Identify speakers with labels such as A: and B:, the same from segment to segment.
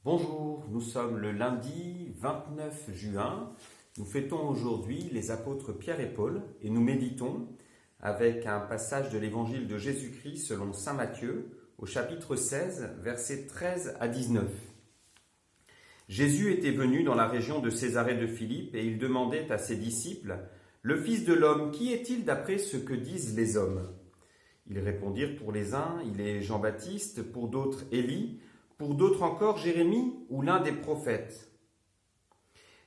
A: Bonjour, nous sommes le lundi 29 juin. Nous fêtons aujourd'hui les apôtres Pierre et Paul et nous méditons avec un passage de l'évangile de Jésus-Christ selon saint Matthieu au chapitre 16, versets 13 à 19. Jésus était venu dans la région de Césarée de Philippe et il demandait à ses disciples « Le Fils de l'homme, qui est-il d'après ce que disent les hommes ?» Ils répondirent pour les uns, il est Jean-Baptiste, pour d'autres Élie, pour d'autres encore Jérémie ou l'un des prophètes.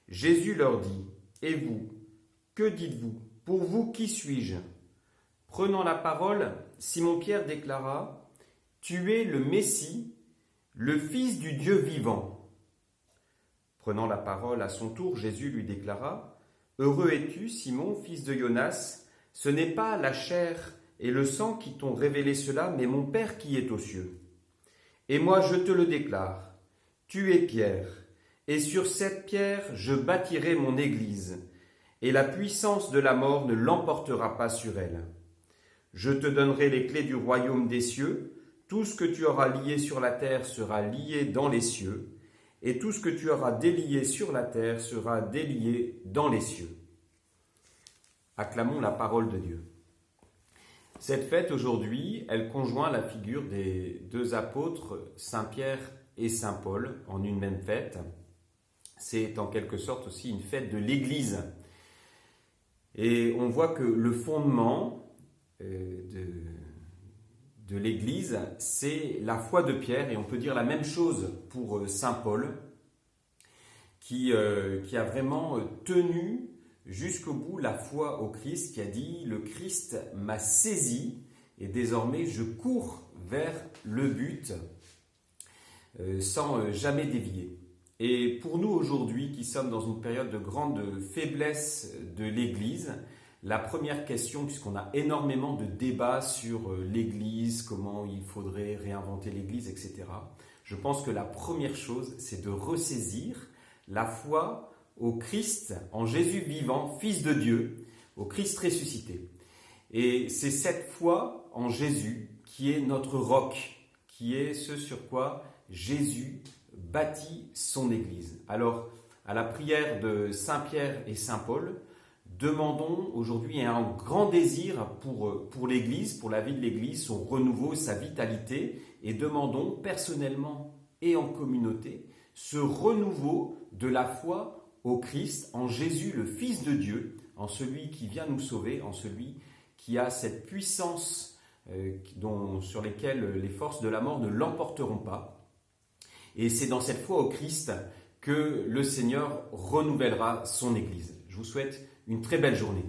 A: Jésus leur dit, et vous, que dites-vous? Pour vous, qui suis-je? Prenant la parole, Simon-Pierre déclara, tu es le Messie, le Fils du Dieu vivant. Prenant la parole à son tour, Jésus lui déclara, heureux es-tu, Simon, fils de Jonas, ce n'est pas la chair et le sang qui t'ont révélé cela, mais mon Père qui est aux cieux. Et moi je te le déclare, tu es Pierre, et sur cette pierre je bâtirai mon église, et la puissance de la mort ne l'emportera pas sur elle. Je te donnerai les clés du royaume des cieux, tout ce que tu auras lié sur la terre sera lié dans les cieux, et tout ce que tu auras délié sur la terre sera délié dans les cieux. Acclamons la parole de Dieu. Cette fête aujourd'hui, elle conjoint la figure des deux apôtres, Saint Pierre et Saint Paul, en une même fête. C'est en quelque sorte aussi une fête de l'Église. Et on voit que le fondement de l'Église, c'est la foi de Pierre, et on peut dire la même chose pour Saint Paul, qui a vraiment tenu jusqu'au bout la foi au Christ, qui a dit « Le Christ m'a saisi et désormais je cours vers le but sans jamais dévier ». Et pour nous aujourd'hui qui sommes dans une période de grande faiblesse de l'Église, la première question, puisqu'on a énormément de débats sur l'Église, comment il faudrait réinventer l'Église, etc. Je pense que la première chose, c'est de ressaisir la foi au Christ, en Jésus vivant, Fils de Dieu, au Christ ressuscité. Et c'est cette foi en Jésus qui est notre roc, qui est ce sur quoi Jésus bâtit son Église. Alors, à la prière de Saint Pierre et Saint Paul, demandons aujourd'hui un grand désir pour l'Église, pour la vie de l'Église, son renouveau, sa vitalité, et demandons personnellement et en communauté ce renouveau de la foi au Christ, en Jésus, le Fils de Dieu, en celui qui vient nous sauver, en celui qui a cette puissance sur lesquelles les forces de la mort ne l'emporteront pas. Et c'est dans cette foi au Christ que le Seigneur renouvellera son Église. Je vous souhaite une très belle journée.